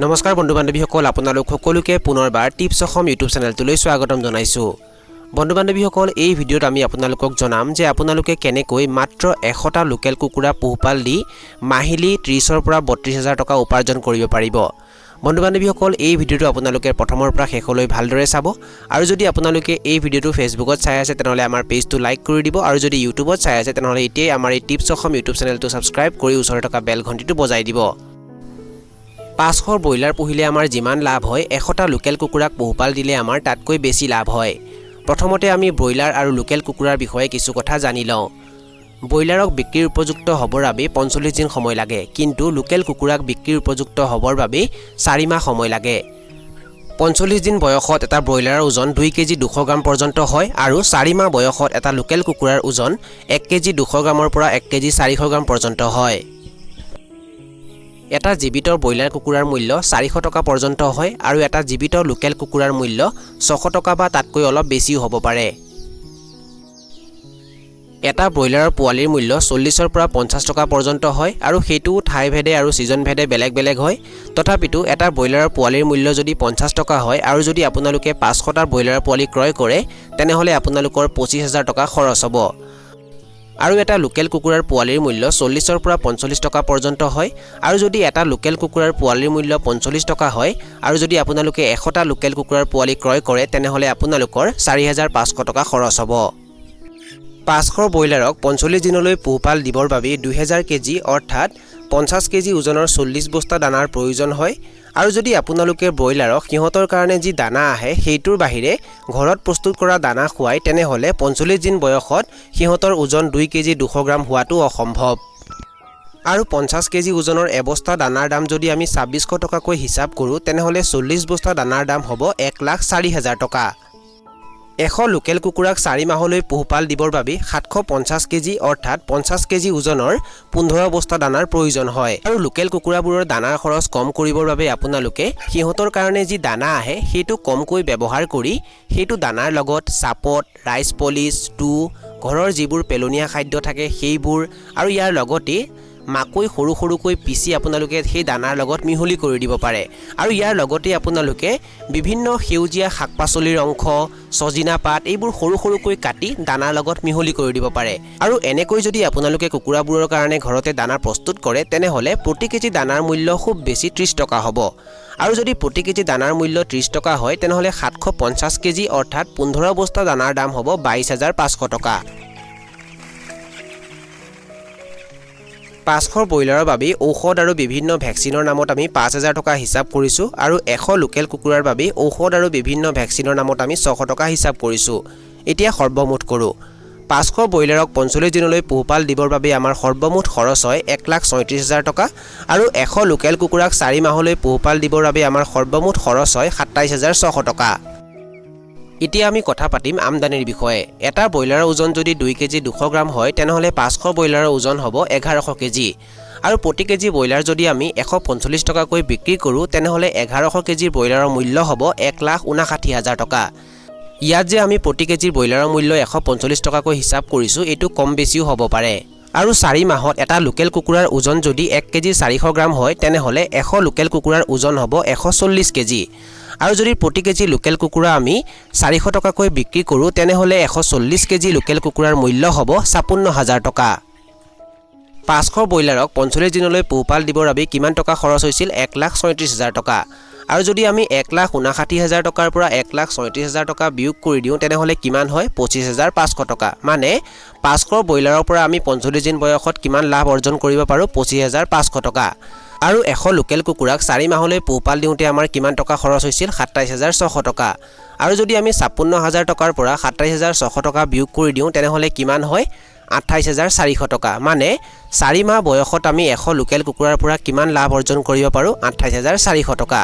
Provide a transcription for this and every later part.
নমস্কাৰ বন্ধু বান্ধৱীসকল, আপোনালোক সকলোকে পুনৰবাৰ টিপছ অসম ইউটিউব চেনেলটোলৈ স্বাগতম জনাইছোঁ। বন্ধু বান্ধৱীসকল, এই ভিডিঅ'ত আমি আপোনালোকক জনাম যে আপোনালোকে কেনেকৈ মাত্ৰ 100টা লোকেল কুকুৰা পোহপাল দি মাহিলী 30ৰ পৰা 32,000 টকা উপাৰ্জন কৰিব পাৰিব। বন্ধু বান্ধৱীসকল, এই ভিডিঅ'টো আপোনালোকে প্ৰথমৰ পৰা শেষলৈ ভালদৰে চাব। আৰু যদি আপোনালোকে এই ভিডিঅ'টো ফেচবুকত চাই আছে তেনেহ'লে আমাৰ পেজটো লাইক কৰি দিব, আৰু যদি ইউটিউবত চাই আছে তেনেহ'লে এতিয়াই আমাৰ এই টিপছ অসম ইউটিউব চেনেলটো ছাবস্ক্ৰাইব কৰি ওচৰতে থকা বেল ঘণ্টিটো বজাই দিব। 500 ব্ৰইলাৰ পুহিলে আমাৰ যিমান লাভ হয়, 100টা লোকেল কুকুৰাক পোহপাল দিলে আমাৰ তাতকৈ বেছি লাভ হয়। প্ৰথমতে আমি ব্ৰইলাৰ আৰু লোকেল কুকুৰাৰ বিষয়ে কিছু কথা জানি লওঁ। ব্ৰইলাৰক বিক্ৰীৰ উপযুক্ত হ'বৰ বাবে 45 দিন সময় লাগে, কিন্তু লোকেল কুকুৰাক বিক্ৰীৰ উপযুক্ত হ'বৰ বাবে 4 মাহ সময় লাগে। 45 দিন বয়সত এটা ব্ৰইলাৰৰ ওজন 2 কেজি 200 গ্ৰাম পৰ্যন্ত হয়, আৰু 4 মাহ বয়সত এটা লোকেল কুকুৰাৰ ওজন 1 কেজি 200 গ্ৰামৰ পৰা 1 কেজি 400 গ্ৰাম পৰ্যন্ত হয়। এটা জীৱিত ব্ৰইলাৰ কুকুৰাৰ মূল্য 400 টকা পৰ্যন্ত হয়, আৰু এটা জীৱিত লোকেল কুকুৰাৰ মূল্য 600 টকা বা তাতকৈ অলপ বেছিও হ'ব পাৰে। এটা ব্ৰইলাৰৰ পোৱালিৰ মূল্য 40ৰ পৰা 50 টকা পৰ্যন্ত হয়, আৰু সেইটো ঠাইভেদে আৰু ছিজনভেদে বেলেগ বেলেগ হয়। তথাপিতো এটা ব্ৰইলাৰৰ পোৱালিৰ মূল্য যদি 50 টকা হয় আৰু যদি আপোনালোকে 500টা ব্ৰইলাৰৰ পোৱালি ক্ৰয় কৰে তেনেহ'লে আপোনালোকৰ 25,000 টকা খৰচ হ'ব। আৰু এটা লোকেল কুকুৰাৰ পোৱালিৰ মূল্য 40ৰ পৰা 45 টকা পৰ্যন্ত হয়, আৰু যদি এটা লোকেল কুকুৰাৰ পোৱালিৰ মূল্য 45 টকা হয় আৰু যদি আপোনালোকে 100টা লোকেল কুকুৰাৰ পোৱালি ক্ৰয় কৰে তেনেহ'লে আপোনালোকৰ 4,500 টকা খৰচ হ'ব। 500 ব্ৰইলাৰক 45 দিনলৈ পোহপাল দিবৰ বাবে 2000 কেজি অৰ্থাৎ 50 কেজি ওজনৰ 40 বস্তা দানাৰ প্ৰয়োজন হয়। আৰু যদি আপোনালোকে ব্ৰইলাৰক সিহঁতৰ কাৰণে যি দানা আহে সেইটোৰ বাহিৰে ঘৰত প্ৰস্তুত কৰা দানা খুৱায় তেনেহ'লে 45 দিন বয়সত সিহঁতৰ ওজন 2 কেজি 200 গ্ৰাম হোৱাটো অসম্ভৱ। আৰু 50 কেজি ওজনৰ এবস্তা দানাৰ দাম যদি আমি 2600 টকাকৈ হিচাপ কৰোঁ তেনেহ'লে 40 বস্তা দানাৰ দাম হ'ব 1,04,000 টকা। 100 লোকেল কুকুৰাক 4 মাহলৈ পোহপাল দিবৰ বাবে 750 কেজি অৰ্থাৎ 50 কেজি ওজনৰ 15 বস্তা দানাৰ প্ৰয়োজন হয়। আৰু লোকেল কুকুৰাবোৰৰ দানাৰ খৰচ কম কৰিবৰ বাবে আপোনালোকে সিহঁতৰ কাৰণে যি দানা আহে সেইটো কমকৈ ব্যৱহাৰ কৰি সেইটো দানাৰ লগত চাপত, ৰাইচ পলিচ, ঘৰৰ যিবোৰ পেলনীয়া খাদ্য থাকে সেইবোৰ, আৰু ইয়াৰ লগতে মাকৈ সৰু সৰুকৈ পিচি আপোনালোকে সেই দানাৰ লগত মিহলি কৰি দিব পাৰে। আৰু ইয়াৰ লগতে আপোনালোকে বিভিন্ন সেউজীয়া শাক পাচলিৰ অংশ, সজিনা পাত এইবোৰ সৰু সৰুকৈ কাটি দানাৰ লগত মিহলি কৰি দিব পাৰে। আৰু এনেকৈ যদি আপোনালোকে কুকুৰাবোৰৰ কাৰণে ঘৰতে দানা প্ৰস্তুত কৰে তেনেহ'লে প্ৰতি কেজি দানাৰ মূল্য খুব বেছি 30 টকা হ'ব। আৰু যদি প্ৰতি কেজি দানাৰ মূল্য 30 টকা হয় তেনেহ'লে 750 কেজি অৰ্থাৎ 15 বস্তা দানাৰ দাম হ'ব 22,500 টকা। 500 ব্ৰইলাৰৰ বাবে ঔষধ আৰু বিভিন্ন ভেকচিনৰ নামত আমি 5,000 টকা হিচাপ কৰিছোঁ, আৰু 100 লোকেল কুকুৰাৰ বাবে ঔষধ আৰু বিভিন্ন ভেকচিনৰ নামত আমি 600 টকা হিচাপ কৰিছোঁ। এতিয়া সৰ্বমুঠ কৰোঁ। 500 ব্ৰইলাৰক 45 দিনলৈ পোহপাল দিবৰ বাবে আমাৰ সৰ্বমুঠ খৰচ হয় 1,36,000 টকা, আৰু 100 লোকেল কুকুৰাক 4 মাহলৈ পোহপাল দিবৰ বাবে আমাৰ সৰ্বমুঠ খৰচ হয় 27,600 টকা। এতিয়া আমি কথা পাতিম আমদানিৰ বিষয়ে। এটা ব্ৰইলাৰৰ ওজন যদি 2 কেজি 200 গ্ৰাম হয় তেনেহ'লে 500 ব্ৰইলাৰৰ ওজন হ'ব 1100 কেজি, আৰু প্ৰতি কেজি ব্ৰইলাৰ যদি আমি 145 টকাকৈ বিক্ৰী কৰোঁ তেনেহ'লে 1100 কেজিৰ ব্ৰইলাৰৰ মূল্য হ'ব 1,59,000 টকা। ইয়াত যে আমি প্ৰতি কেজিৰ ব্ৰইলাৰৰ মূল্য 145 টকাকৈ হিচাপ কৰিছোঁ এইটো কম বেছিও হ'ব পাৰে। আৰু 4 মাহত এটা লোকেল কুকুৰাৰ ওজন যদি 1 কেজি 400 গ্ৰাম হয় তেনেহ'লে 100 লোকেল কুকুৰাৰ ওজন হ'ব 140 কেজি, আৰু যদি প্ৰতি কেজি লোকেল কুকুৰা আমি 400 টকাকৈ বিক্ৰী কৰোঁ তেনেহ'লে 140 কেজি লোকেল কুকুৰাৰ মূল্য হ'ব 56,000 টকা। 500 ব্ৰইলাৰক 45 দিনলৈ পোহপাল দিবৰ বাবে কিমান টকা খৰচ হৈছিল? 1,37,000 টকা। আৰু যদি আমি 1,59,000 টকাৰ পৰা 1,37,000 টকা বিয়োগ কৰি দিওঁ তেনেহ'লে কিমান হয়? 25,500 টকা। মানে 500 ব্ৰইলাৰৰ পৰা আমি 45 দিন বয়সত কিমান লাভ অৰ্জন কৰিব পাৰোঁ? 25,500 টকা। আৰু 100 লোকেল কুকুৰাক 4 মাহলৈ পোহপাল দিওঁতে আমাৰ কিমান টকা খৰচ হৈছিল? 27,600 টকা। আৰু যদি আমি 56,000 টকাৰ পৰা 27,600 টকা বিয়োগ কৰি দিওঁ তেনেহ'লে কিমান হয়? 28,400 টকা। মানে 4 মাহ বয়সত আমি 100 লোকেল কুকুৰাৰ পৰা কিমান লাভ অৰ্জন কৰিব পাৰোঁ? 28,400 টকা।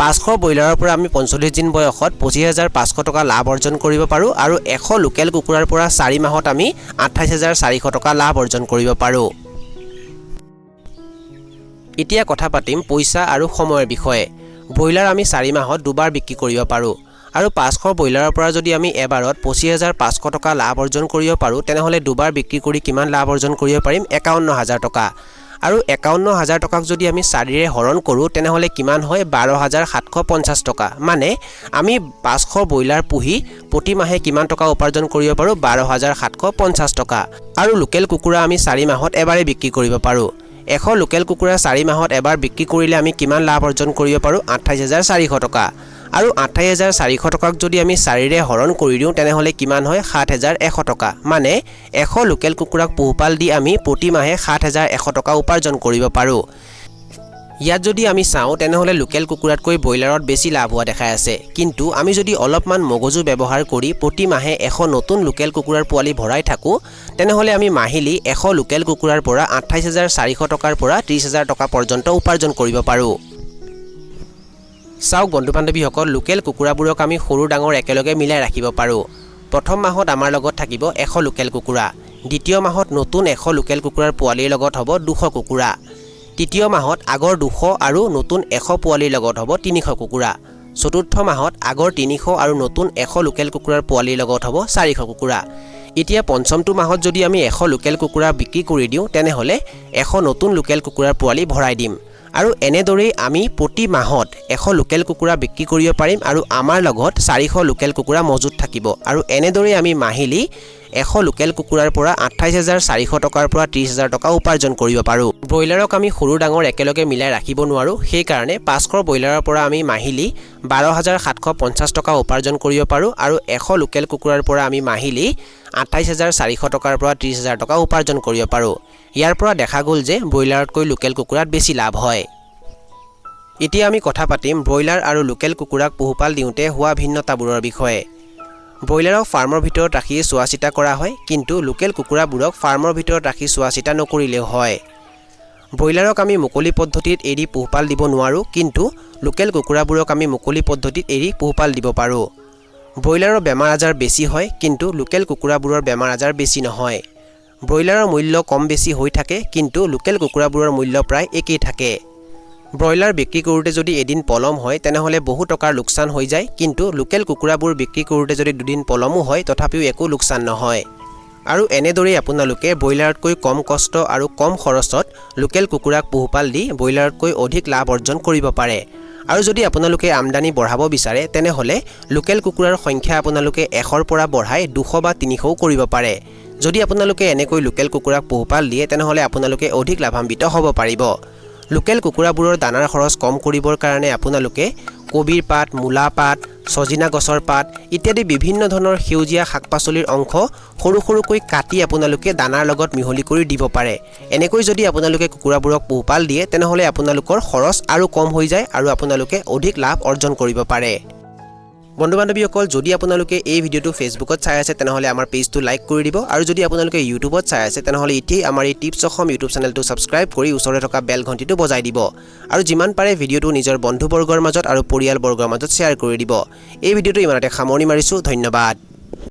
500 ব্ৰইলাৰৰ পৰা আমি 45 দিন বয়সত 25,500 টকা লাভ অৰ্জন কৰিব পাৰোঁ, আৰু 100 লোকেল কুকুৰাৰ পৰা 4 মাহত আমি 28,400 টকা লাভ অৰ্জন কৰিব পাৰোঁ। এতিয়া কথা পাতিম পইচা আৰু সময়ৰ বিষয়ে। ব্ৰইলাৰ আমি 4 মাহত 2 বাৰ বিক্ৰী কৰিব পাৰোঁ, আৰু 500 ব্ৰইলাৰৰ পৰা যদি আমি এবাৰত 25,500 টকা লাভ অৰ্জন কৰিব পাৰোঁ তেনেহ'লে 2 বাৰ বিক্ৰী কৰি কিমান লাভ অৰ্জন কৰিব পাৰিম? 51,000 টকা। আৰু 51000 টকাক যদি আমি 4ৰে হৰণ কৰোঁ তেনেহলে কিমান হয় 12750 টকা মানে আমি 500 ব্ৰইলাৰ পুহি প্ৰতি মাহে কিমান টকা উপাৰ্জন কৰিব পাৰো 12750 টকা আৰু লোকেল কুকুৰা আমি 4 মাহত এবাৰে বিক্ৰী কৰিব পাৰো 100 লোকেল কুকুৰা 4 মাহত এবাৰ বিক্ৰী কৰিলে আমি কিমান লাভ অৰ্জন কৰিব পাৰো 28400 টকা আৰু 28400 টকাক যদি আমি 4ৰে হৰণ কৰি দিও তেনেহলে কিমান হয় 7100 টকা মানে 100 লোকেল কুকুৰাক পোহপাল দি আমি প্ৰতি মাহে 7100 টকা উপাৰ্জন কৰিব পাৰো ইয়াত যদি আমি চাও তেনেহলে লোকেল কুকুৰাতকৈ ব্ৰইলাৰত বেছি লাভ হোৱা দেখা আছে কিন্তু আমি যদি অলপমান মগজু ব্যৱহাৰ কৰি প্ৰতি মাহে 100 নতুন লোকেল কুকুৰাৰ পোৱালি ভৰাই থাকো তেনেহলে আমি মাহিলি 100 লোকেল কুকুৰাৰ পৰা 28400 টকাৰ পৰা 30000 টকা পৰ্যন্ত উপাৰ্জন কৰিব পাৰো চাওক বন্ধু বান্ধৱীসকল লোকেল কুকুৰাবোৰক আমি সৰু ডাঙৰ একেলগে মিলাই ৰাখিব পাৰো প্ৰথম মাহত আমাৰ লগত থাকিব 100 লোকেল কুকুৰা দ্বিতীয় মাহত নতুন 100 লোকেল কুকুৰাৰ পোৱালিৰ লগত হ'ব 200 কুকুৰা তৃতীয় মাহত আগৰ 200 আৰু নতুন 100 পোৱালিৰ লগত হ'ব 300 কুকুৰা চতুৰ্থ মাহত আগৰ 300 আৰু নতুন 100 লোকেল কুকুৰাৰ পোৱালিৰ লগত হ'ব 400 কুকুৰা এতিয়া পঞ্চমটো মাহত যদি আমি 100 লোকেল কুকুৰা বিক্ৰী কৰি দিও তেনেহলে 100 নতুন লোকেল কুকুৰাৰ পোৱালি ভৰাই দিম আৰু এনেদৰেই আমি প্ৰতি মাহত 100 লোকেল কুকুৰা বিক্ৰী কৰিব পাৰিম আৰু আমাৰ লগত 400 লোকেল কুকুৰা মজুত থাকিব আৰু এনেদৰেই আমি মাহিলি 100 লোকেল কুকুৰাৰ পৰা 28400 টকাৰ পৰা 30000 টকা উপাৰ্জন কৰিব পাৰো ব্ৰইলাৰক আমি সৰু ডাঙৰ একেলগে মিলাই ৰাখিব নোৱাৰো সেই কাৰণে 500 ব্ৰইলাৰৰ পৰা আমি মাহিলি 12750 টকা উপাৰ্জন কৰিব পাৰো আৰু 100 লোকেল কুকুৰাৰ পৰা আমি মাহিলি 28400 টকাৰ পৰা 30000 টকা উপাৰ্জন কৰিব পাৰো ইয়াৰ পৰা দেখা গ'ল যে ব্ৰইলাৰতকৈ লোকেল কুকুৰাত বেছি লাভ হয় এতিয়া আমি কথা পাতিম ব্ৰইলাৰ আৰু লোকেল কুকুৰাক পোহপাল দিওঁতে হোৱা ভিন্নতাবোৰৰ বিষয়ে ব্ৰইলাৰক ফাৰ্মৰ ভিতৰত ৰাখি চোৱাচিতা কৰা হয় কিন্তু লোকেল কুকুৰাবোৰক ফাৰ্মৰ ভিতৰত ৰাখি চোৱাচিতা নকৰিলেও হয় ব্ৰইলাৰক আমি মুকলি পদ্ধতিত এৰি পোহপাল দিব নোৱাৰো কিন্তু লোকেল কুকুৰাবোৰক আমি মুকলি পদ্ধতিত এৰি পোহপাল দিব পাৰো ব্ৰইলাৰৰ বেমাৰ আজাৰ বেছি হয় কিন্তু লোকেল কুকুৰাবোৰৰ বেমাৰ আজাৰ বেছি নহয় ব্ৰইলাৰৰ মূল্য কম বেছি হৈ থাকে কিন্তু লোকেল কুকুৰাবোৰৰ মূল্য প্ৰায় একেই থাকে ব্ৰইলাৰ বিক্ৰী কৰোঁতে যদি এদিন পলম হয় তেনেহলে বহু টকাৰ লোকসান হৈ যায় কিন্তু লোকেল কুকুৰাবোৰ বিক্ৰী কৰোঁতে যদি দুদিন পলমো হয় তথাপিও একো লোকসান নহয় আৰু এনেদৰেই আপোনালোকে ব্ৰইলাৰতকৈ কম কষ্ট আৰু কম খৰচত লোকেল কুকুৰাক পোহপাল দি ব্ৰইলাৰতকৈ অধিক লাভ অৰ্জন কৰিব পাৰে আৰু যদি আপোনালোকে আমদানি বঢ়াব বিচাৰে তেনেহলে লোকেল কুকুৰাৰ সংখ্যা আপোনালোকে 100ৰ পৰা বঢ়াই 200 বা 300ও কৰিব পাৰে যদি আপোনালোকে এনেকৈ লোকেল কুকুৰাক পোহপাল দিয়ে তেনেহলে আপোনালোকে অধিক লাভান্বিত হ'ব পাৰিব লোকেল কুকুৰাবোৰৰ দানাৰ খৰচ কম কৰিবৰ কাৰণে আপোনালোকে কবিৰ পাত মূলা পাত সজিনা গছৰ পাত ইত্যাদি বিভিন্ন ধৰণৰ সেউজীয়া শাকপাচলিৰ অংশ সৰু সৰুকৈ কাটি আপোনালোকে দানাৰ লগত মিহলি কৰি দিব পাৰে এনেকৈ যদি আপোনালোকে কুকুৰাবোৰক পোহপাল দিয়ে তেনেহলে আপোনালোকৰ খৰচ আৰু কম হৈ যায় আৰু আপোনালোকে অধিক লাভ অৰ্জন কৰিব পাৰে বন্ধু বান্ধৱীসকল যদি আপোনালোকে এই ভিডিওটো ফেসবুকত চাই আছে তেনেহলে আমাৰ পেজটো লাইক কৰি দিব আৰু যদি আপোনালোকে ইউটিউবত চাই আছে তেনেহলে ইতি আমাৰ এই টিপছ অসম ইউটিউব চেনেলটো সাবস্ক্ৰাইব কৰি ওচৰতে থকা বেল ঘণ্টিটো বজাই দিব আৰু যিমান পাৰে ভিডিওটো নিজৰ বন্ধু বৰ্গৰ মাজত আৰু পৰিয়াল বৰ্গৰ মাজত শ্বেয়াৰ কৰি দিব এই ভিডিওটো ইমানতে সামৰণি মাৰিছো ধন্যবাদ